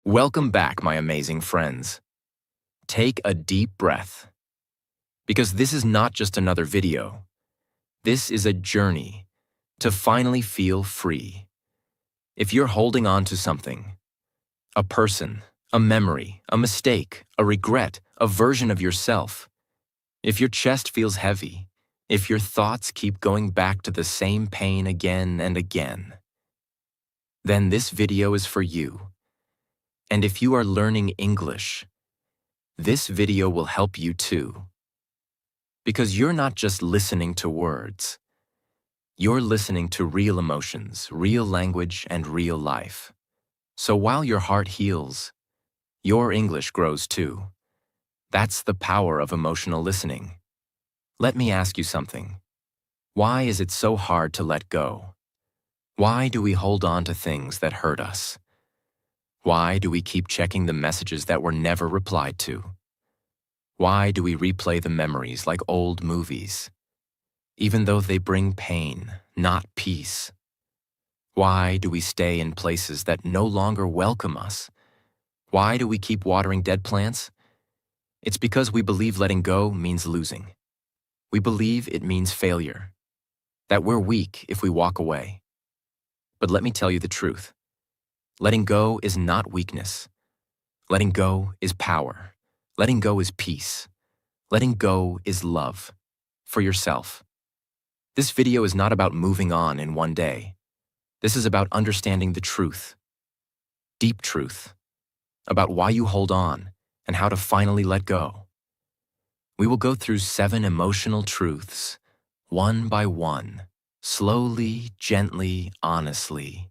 Welcome back, my amazing friends. Take a deep breath, because this is not just another video. This is a journey to finally feel free. If you're holding on to something, a person, a memory, a mistake, a regret, a version of yourself, if your chest feels heavy, if your thoughts keep going back to the same pain again and again, then this video is for you. And if you are learning English, this video will help you too. Because you're not just listening to words. You're listening to real emotions, real language, and real life. So while your heart heals, your English grows too. That's the power of emotional listening. Let me ask you something. Why is it so hard to let go? Why do we hold on to things that hurt us? Why do we keep checking the messages that were never replied to? Why do we replay the memories like old movies, even though they bring pain, not peace? Why do we stay in places that no longer welcome us? Why do we keep watering dead plants? It's because we believe letting go means losing. We believe it means failure, that we're weak if we walk away. But let me tell you the truth. Letting go is not weakness. Letting go is power. Letting go is peace. Letting go is love for yourself. This video is not about moving on in one day. This is about understanding the truth, deep truth, about why you hold on and how to finally let go. We will go through 7 emotional truths, one by one, slowly, gently, honestly.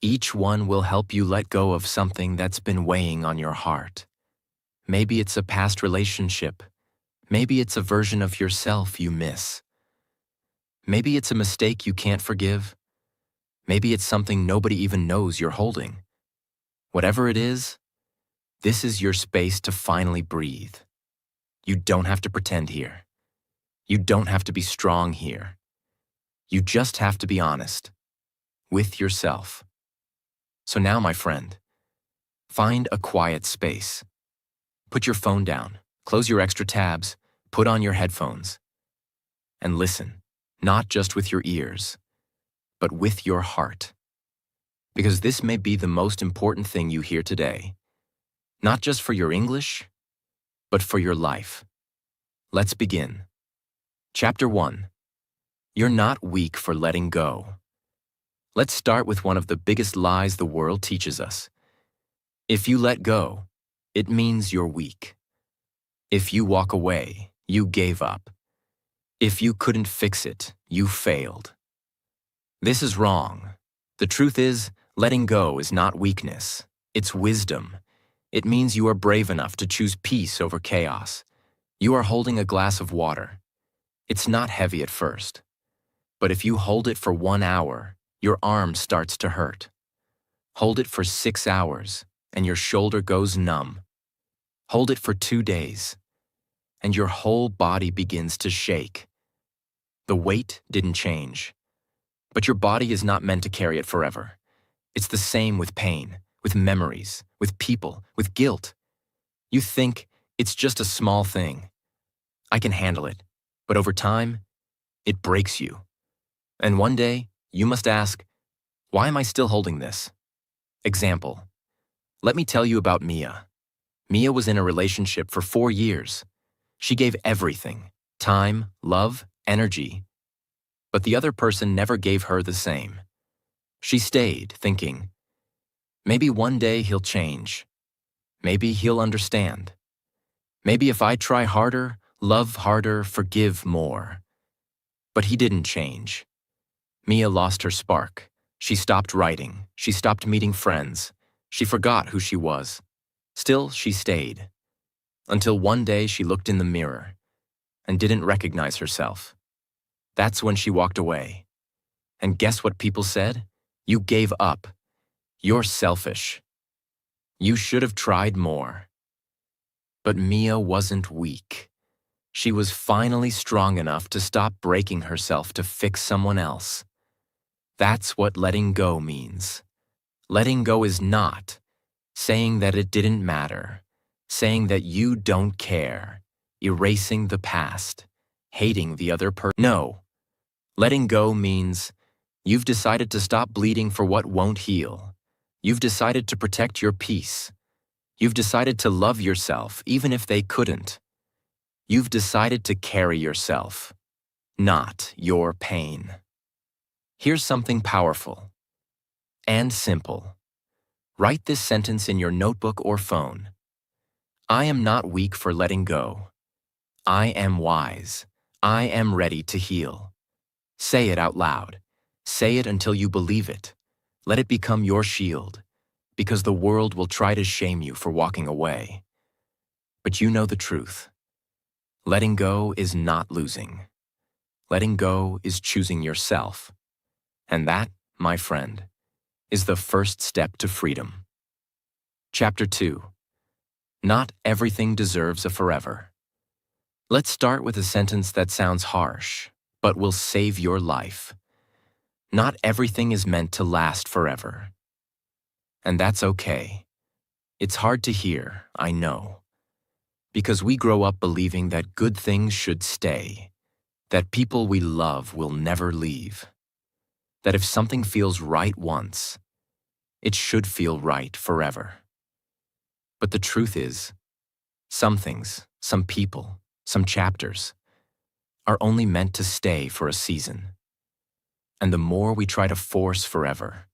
Each one will help you let go of something that's been weighing on your heart. Maybe it's a past relationship. Maybe it's a version of yourself you miss. Maybe it's a mistake you can't forgive. Maybe it's something nobody even knows you're holding. Whatever it is, this is your space to finally breathe. You don't have to pretend here. You don't have to be strong here. You just have to be honest with yourself. So now, my friend, find a quiet space. Put your phone down, close your extra tabs, put on your headphones, and listen, not just with your ears, but with your heart. Because this may be the most important thing you hear today, not just for your English, but for your life. Let's begin. Chapter 1. You're not weak for letting go. Let's start with one of the biggest lies the world teaches us. If you let go, it means you're weak. If you walk away, you gave up. If you couldn't fix it, you failed. This is wrong. The truth is, letting go is not weakness. It's wisdom. It means you are brave enough to choose peace over chaos. You are holding a glass of water. It's not heavy at first. But if you hold it for 1 hour, your arm starts to hurt. Hold it for 6 hours, and your shoulder goes numb. Hold it for 2 days, and your whole body begins to shake. The weight didn't change, but your body is not meant to carry it forever. It's the same with pain, with memories, with people, with guilt. You think it's just a small thing. I can handle it, but over time, it breaks you. And one day, you must ask, why am I still holding this? Example. Let me tell you about Mia. Mia was in a relationship for 4 years. She gave everything, time, love, energy. But the other person never gave her the same. She stayed, thinking, maybe one day he'll change. Maybe he'll understand. Maybe if I try harder, love harder, forgive more. But he didn't change. Mia lost her spark. She stopped writing. She stopped meeting friends. She forgot who she was. Still, she stayed. Until one day she looked in the mirror and didn't recognize herself. That's when she walked away. And guess what people said? You gave up. You're selfish. You should have tried more. But Mia wasn't weak. She was finally strong enough to stop breaking herself to fix someone else. That's what letting go means. Letting go is not saying that it didn't matter, saying that you don't care, erasing the past, hating the other person. No, letting go means you've decided to stop bleeding for what won't heal. You've decided to protect your peace. You've decided to love yourself even if they couldn't. You've decided to carry yourself, not your pain. Here's something powerful and simple. Write this sentence in your notebook or phone. I am not weak for letting go. I am wise. I am ready to heal. Say it out loud. Say it until you believe it. Let it become your shield, because the world will try to shame you for walking away. But you know the truth. Letting go is not losing. Letting go is choosing yourself. And that, my friend, is the first step to freedom. Chapter 2. Not everything deserves a forever. Let's start with a sentence that sounds harsh, but will save your life. Not everything is meant to last forever. And that's okay. It's hard to hear, I know. Because we grow up believing that good things should stay, that people we love will never leave, that if something feels right once, it should feel right forever. But the truth is, some things, some people, some chapters are only meant to stay for a season. And the more we try to force forever,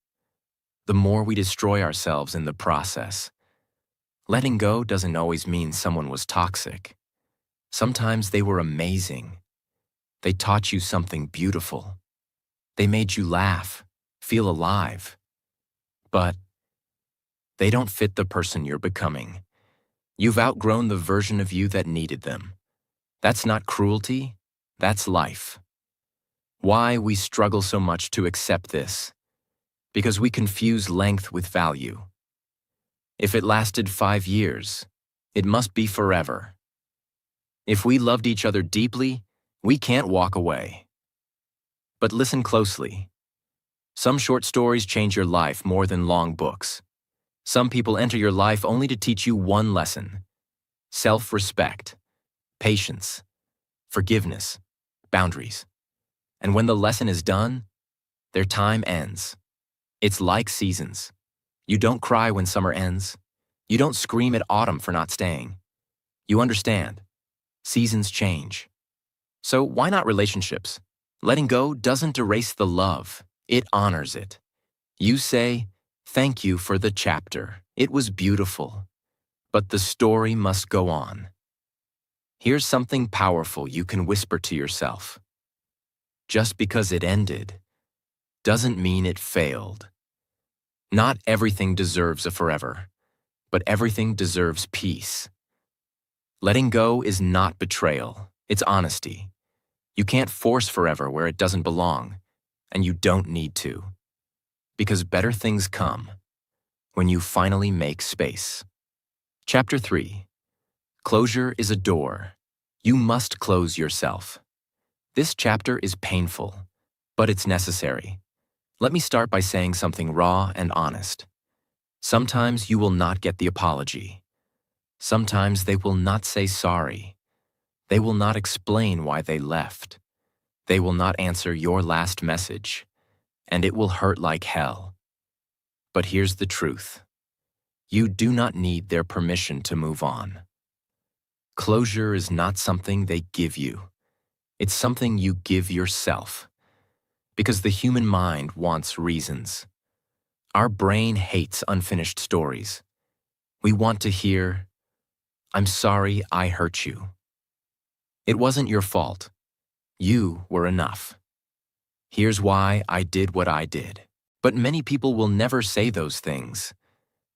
the more we destroy ourselves in the process. Letting go doesn't always mean someone was toxic. Sometimes they were amazing. They taught you something beautiful. They made you laugh, feel alive. But they don't fit the person you're becoming. You've outgrown the version of you that needed them. That's not cruelty, that's life. Why we struggle so much to accept this? Because we confuse length with value. If it lasted 5 years, it must be forever. If we loved each other deeply, we can't walk away. But listen closely. Some short stories change your life more than long books. Some people enter your life only to teach you one lesson: self-respect, patience, forgiveness, boundaries. And when the lesson is done, their time ends. It's like seasons. You don't cry when summer ends. You don't scream at autumn for not staying. You understand. Seasons change. So why not relationships? Letting go doesn't erase the love. It honors it. You say, thank you for the chapter. It was beautiful. But the story must go on. Here's something powerful you can whisper to yourself. Just because it ended doesn't mean it failed. Not everything deserves a forever, but everything deserves peace. Letting go is not betrayal, it's honesty. You can't force forever where it doesn't belong, and you don't need to. Because better things come when you finally make space. Chapter 3. Closure is a door. You must close yourself. This chapter is painful, but it's necessary. Let me start by saying something raw and honest. Sometimes you will not get the apology. Sometimes they will not say sorry. They will not explain why they left. They will not answer your last message, and it will hurt like hell. But here's the truth. You do not need their permission to move on. Closure is not something they give you. It's something you give yourself. Because the human mind wants reasons. Our brain hates unfinished stories. We want to hear, I'm sorry I hurt you. It wasn't your fault. You were enough. Here's why I did what I did. But many people will never say those things.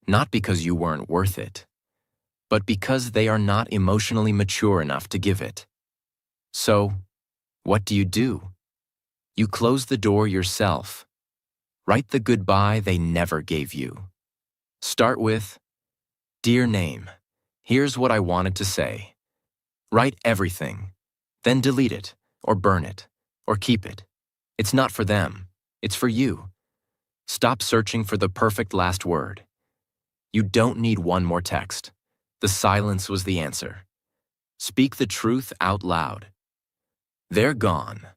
Not because you weren't worth it, but because they are not emotionally mature enough to give it. So, what do? You close the door yourself. Write the goodbye they never gave you. Start with, Dear name, here's what I wanted to say. Write everything, then delete it, or burn it, or keep it. It's not for them, it's for you. Stop searching for the perfect last word. You don't need one more text. The silence was the answer. Speak the truth out loud. They're gone.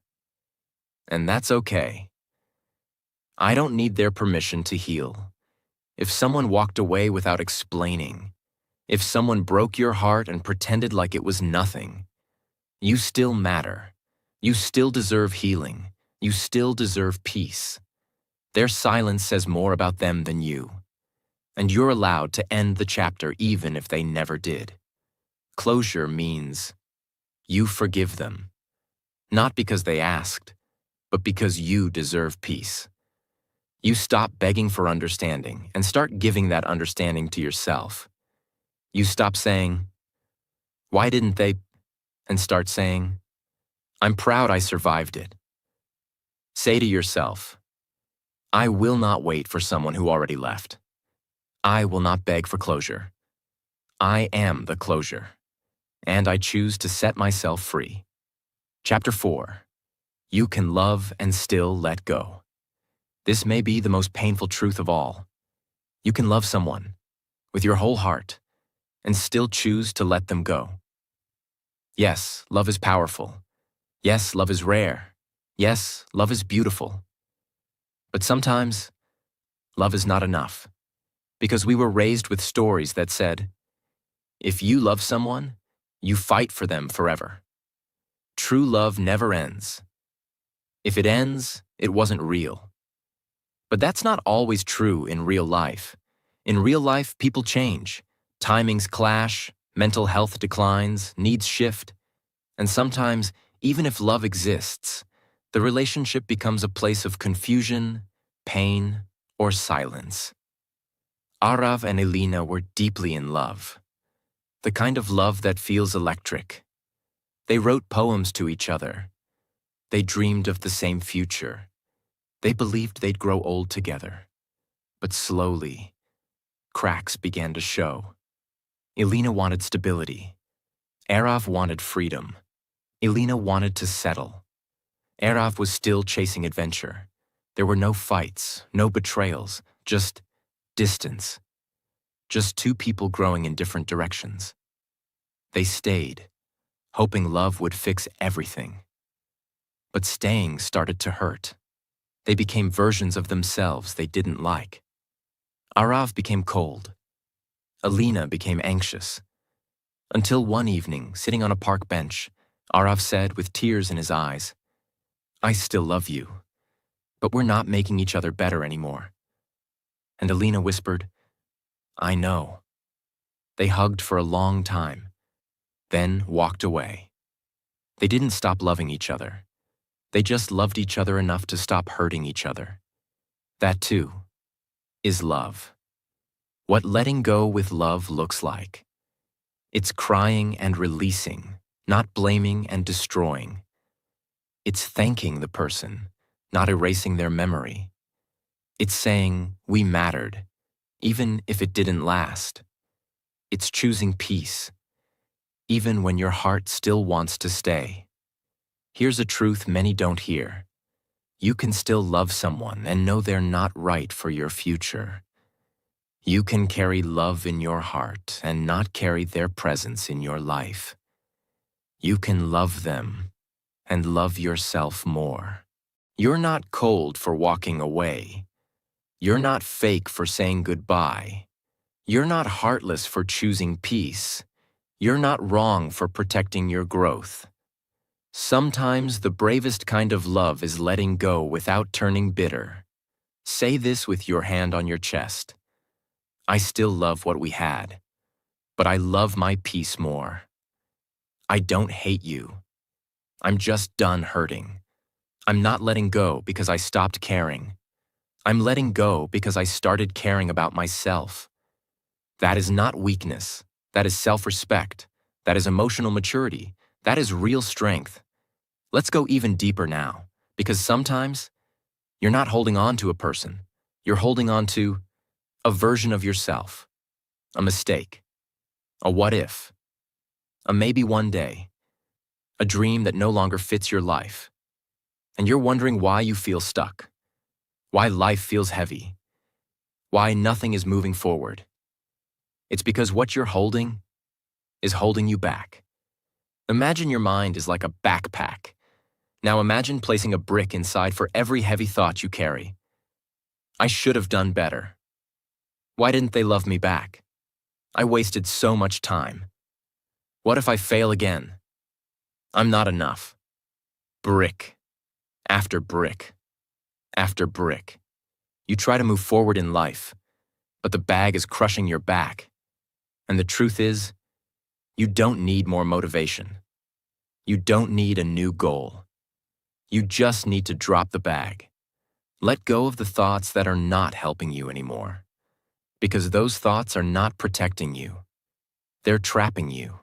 And that's okay. I don't need their permission to heal. If someone walked away without explaining, if someone broke your heart and pretended like it was nothing, you still matter. You still deserve healing. You still deserve peace. Their silence says more about them than you. And you're allowed to end the chapter even if they never did. Closure means you forgive them. Not because they asked, but because you deserve peace. You stop begging for understanding and start giving that understanding to yourself. You stop saying, "Why didn't they?" and start saying, "I'm proud I survived it." Say to yourself, "I will not wait for someone who already left. I will not beg for closure. I am the closure, and I choose to set myself free." Chapter 4. You can love and still let go. This may be the most painful truth of all. You can love someone with your whole heart and still choose to let them go. Yes, love is powerful. Yes, love is rare. Yes, love is beautiful. But sometimes, love is not enough, because we were raised with stories that said, if you love someone, you fight for them forever. True love never ends. If it ends, it wasn't real. But that's not always true in real life. In real life, people change. Timings clash, mental health declines, needs shift. And sometimes, even if love exists, the relationship becomes a place of confusion, pain, or silence. Arav and Elina were deeply in love. The kind of love that feels electric. They wrote poems to each other. They dreamed of the same future. They believed they'd grow old together. But slowly, cracks began to show. Elina wanted stability. Arav wanted freedom. Elina wanted to settle. Arav was still chasing adventure. There were no fights, no betrayals, just distance. Just two people growing in different directions. They stayed, hoping love would fix everything. But staying started to hurt. They became versions of themselves they didn't like. Arav became cold. Elina became anxious. Until one evening, sitting on a park bench, Arav said with tears in his eyes, "I still love you, but we're not making each other better anymore." And Elina whispered, "I know." They hugged for a long time, then walked away. They didn't stop loving each other. They just loved each other enough to stop hurting each other. That, too, is love. What letting go with love looks like. It's crying and releasing, not blaming and destroying. It's thanking the person, not erasing their memory. It's saying, we mattered, even if it didn't last. It's choosing peace, even when your heart still wants to stay. Here's a truth many don't hear. You can still love someone and know they're not right for your future. You can carry love in your heart and not carry their presence in your life. You can love them and love yourself more. You're not cold for walking away. You're not fake for saying goodbye. You're not heartless for choosing peace. You're not wrong for protecting your growth. Sometimes the bravest kind of love is letting go without turning bitter. Say this with your hand on your chest. I still love what we had, but I love my peace more. I don't hate you. I'm just done hurting. I'm not letting go because I stopped caring. I'm letting go because I started caring about myself. That is not weakness. That is self-respect. That is emotional maturity. That is real strength. Let's go even deeper now, because sometimes you're not holding on to a person. You're holding on to a version of yourself, a mistake, a what if, a maybe one day, a dream that no longer fits your life. And you're wondering why you feel stuck, why life feels heavy, why nothing is moving forward. It's because what you're holding is holding you back. Imagine your mind is like a backpack. Now imagine placing a brick inside for every heavy thought you carry. I should have done better. Why didn't they love me back? I wasted so much time. What if I fail again? I'm not enough. Brick after brick after brick. You try to move forward in life, but the bag is crushing your back. And the truth is, you don't need more motivation. You don't need a new goal. You just need to drop the bag. Let go of the thoughts that are not helping you anymore. Because those thoughts are not protecting you. They're trapping you.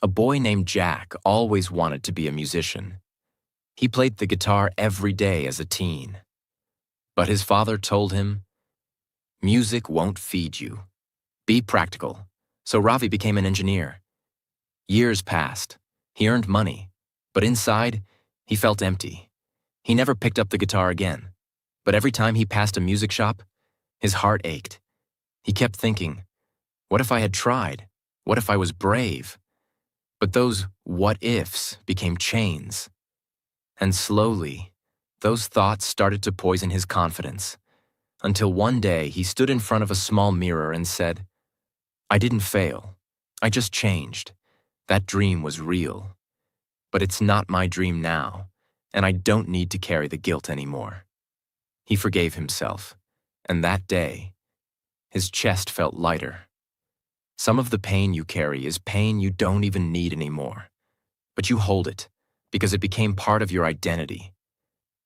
A boy named Jack always wanted to be a musician. He played the guitar every day as a teen. But his father told him, music won't feed you. Be practical. So Ravi became an engineer. Years passed. He earned money. But inside, he felt empty. He never picked up the guitar again. But every time he passed a music shop, his heart ached. He kept thinking, what if I had tried? What if I was brave? But those what-ifs became chains. And slowly, those thoughts started to poison his confidence, until one day he stood in front of a small mirror and said, I didn't fail. I just changed. That dream was real. But it's not my dream now, and I don't need to carry the guilt anymore. He forgave himself, and that day, his chest felt lighter. Some of the pain you carry is pain you don't even need anymore. But you hold it, because it became part of your identity.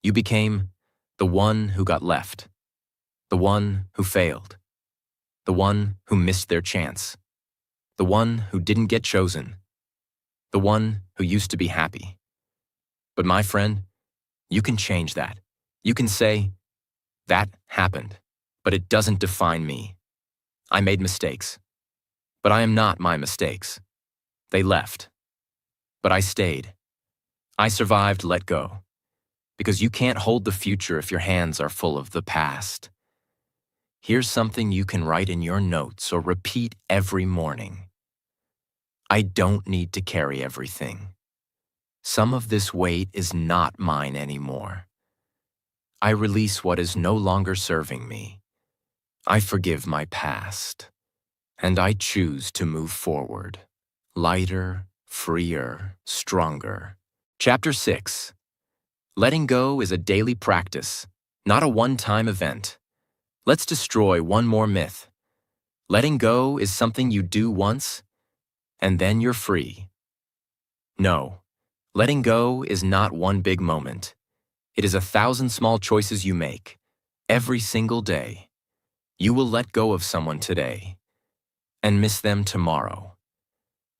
You became the one who got left, the one who failed, the one who missed their chance, the one who didn't get chosen, the one who used to be happy. But my friend, you can change that. You can say, that happened, but it doesn't define me. I made mistakes, but I am not my mistakes. They left, but I stayed. I survived, let go, because you can't hold the future if your hands are full of the past. Here's something you can write in your notes or repeat every morning. I don't need to carry everything. Some of this weight is not mine anymore. I release what is no longer serving me. I forgive my past, and I choose to move forward, lighter, freer, stronger. Chapter 6. Letting go is a daily practice, not a one-time event. Let's destroy one more myth. Letting go is something you do once, and then you're free. No, letting go is not one big moment. It is 1,000 small choices you make, every single day. You will let go of someone today, and miss them tomorrow.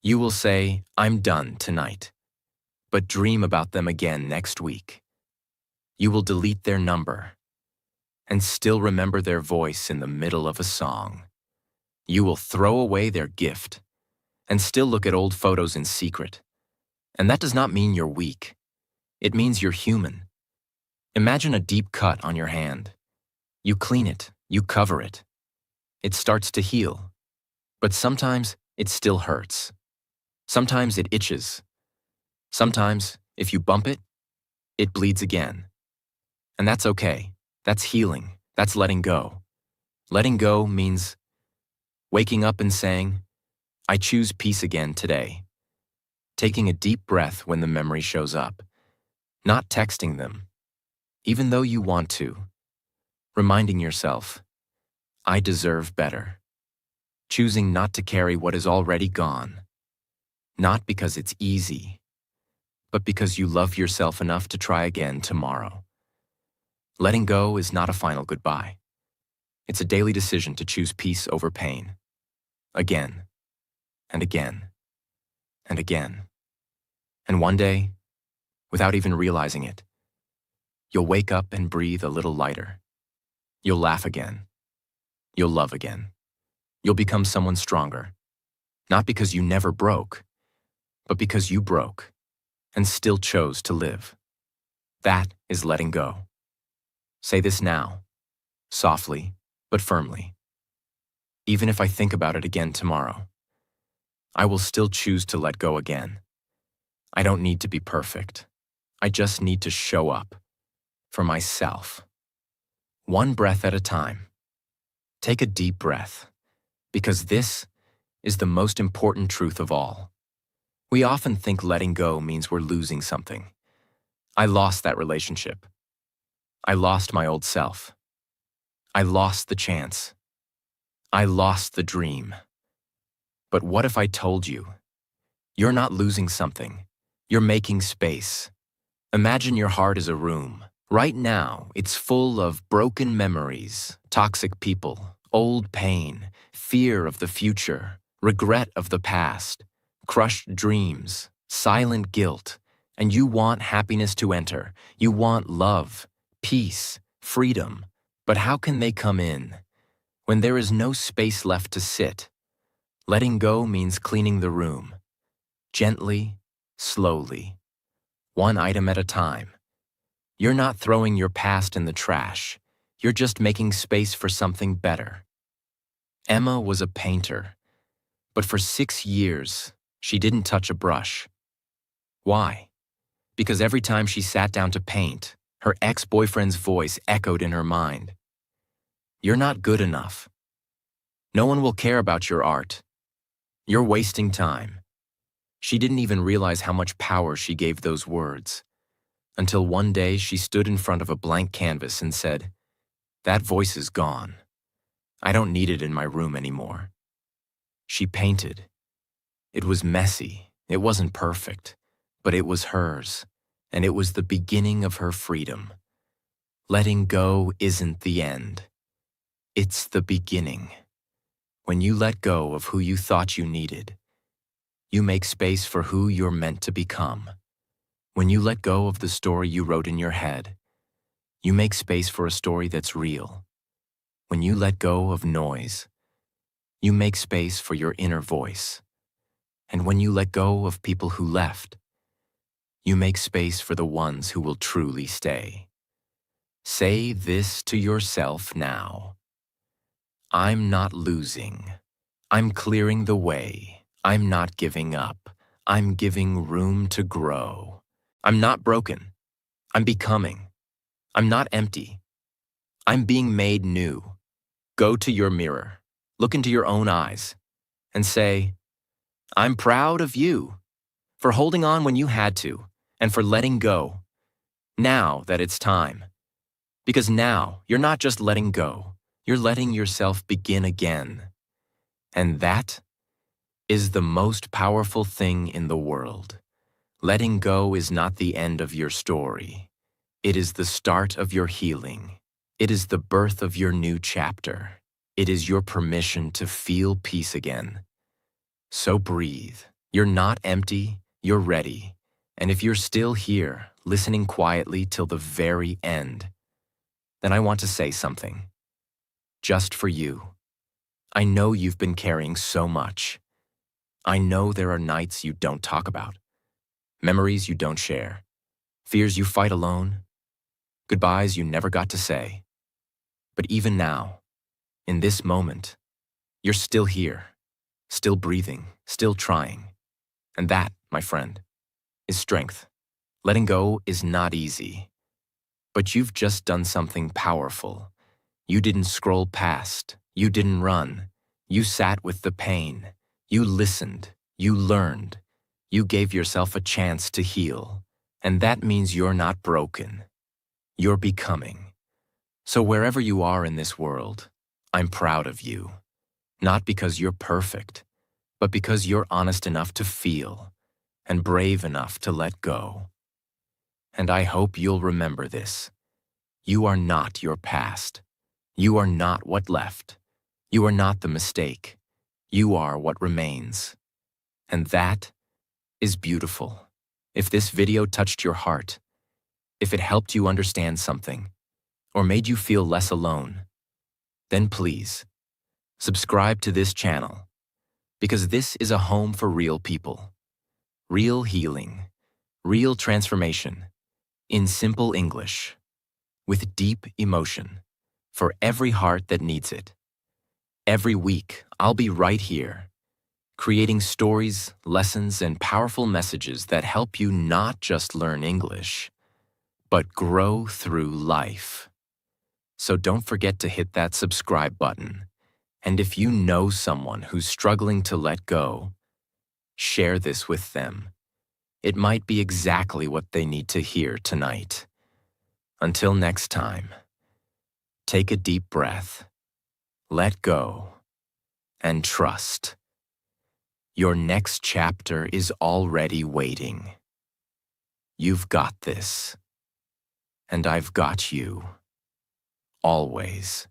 You will say, I'm done tonight, but dream about them again next week. You will delete their number, and still remember their voice in the middle of a song. You will throw away their gift, and still look at old photos in secret. And that does not mean you're weak. It means you're human. Imagine a deep cut on your hand. You clean it, you cover it. It starts to heal. But sometimes it still hurts. Sometimes it itches. Sometimes, if you bump it, it bleeds again. And that's okay. That's healing. That's letting go. Letting go means waking up and saying, I choose peace again today. Taking a deep breath when the memory shows up. Not texting them, even though you want to. Reminding yourself, I deserve better. Choosing not to carry what is already gone. Not because it's easy, but because you love yourself enough to try again tomorrow. Letting go is not a final goodbye. It's a daily decision to choose peace over pain. Again, and again, and again. And one day, without even realizing it, you'll wake up and breathe a little lighter. You'll laugh again. You'll love again. You'll become someone stronger. Not because you never broke, but because you broke and still chose to live. That is letting go. Say this now, softly but firmly. even if I think about it again tomorrow. I will still choose to let go again. I don't need to be perfect. I just need to show up for myself. One breath at a time. Take a deep breath, because this is the most important truth of all. We often think letting go means we're losing something. I lost that relationship. I lost my old self. I lost the chance. I lost the dream. But what if I told you, you're not losing something, you're making space. Imagine your heart is a room. Right now, it's full of broken memories, toxic people, old pain, fear of the future, regret of the past, crushed dreams, silent guilt, and you want happiness to enter. You want love, peace, freedom. But how can they come in when there is no space left to sit? Letting go means cleaning the room, gently, slowly, one item at a time. You're not throwing your past in the trash. You're just making space for something better. Emma was a painter, but for 6 years, she didn't touch a brush. Why? Because every time she sat down to paint, her ex-boyfriend's voice echoed in her mind. You're not good enough. No one will care about your art. You're wasting time. She didn't even realize how much power she gave those words, until one day she stood in front of a blank canvas and said, "That voice is gone. I don't need it in my room anymore." She painted. It was messy, it wasn't perfect, but it was hers, and it was the beginning of her freedom. Letting go isn't the end. It's the beginning. When you let go of who you thought you needed, you make space for who you're meant to become. When you let go of the story you wrote in your head, you make space for a story that's real. When you let go of noise, you make space for your inner voice. And when you let go of people who left, you make space for the ones who will truly stay. Say this to yourself now. I'm not losing. I'm clearing the way. I'm not giving up. I'm giving room to grow. I'm not broken. I'm becoming. I'm not empty. I'm being made new. Go to your mirror, look into your own eyes, and say, I'm proud of you for holding on when you had to and for letting go now that it's time. Because now you're not just letting go, you're letting yourself begin again. And that is the most powerful thing in the world. Letting go is not the end of your story. It is the start of your healing. It is the birth of your new chapter. It is your permission to feel peace again. So breathe. You're not empty, you're ready. And if you're still here, listening quietly till the very end, then I want to say something. Just for you. I know you've been carrying so much. I know there are nights you don't talk about, memories you don't share, fears you fight alone, goodbyes you never got to say. But even now, in this moment, you're still here, still breathing, still trying. And that, my friend, is strength. Letting go is not easy. But you've just done something powerful. You didn't scroll past. You didn't run. You sat with the pain. You listened. You learned. You gave yourself a chance to heal. And that means you're not broken. You're becoming. So wherever you are in this world, I'm proud of you. Not because you're perfect, but because you're honest enough to feel and brave enough to let go. And I hope you'll remember this. You are not your past. You are not what left. You are not the mistake. You are what remains. And that is beautiful. If this video touched your heart, if it helped you understand something, or made you feel less alone, then please subscribe to this channel, because this is a home for real people, real healing, real transformation, in simple English, with deep emotion, for every heart that needs it. Every week, I'll be right here, creating stories, lessons, and powerful messages that help you not just learn English, but grow through life. So don't forget to hit that subscribe button. And if you know someone who's struggling to let go, share this with them. It might be exactly what they need to hear tonight. Until next time, take a deep breath, let go, and trust. Your next chapter is already waiting. You've got this, and I've got you, always.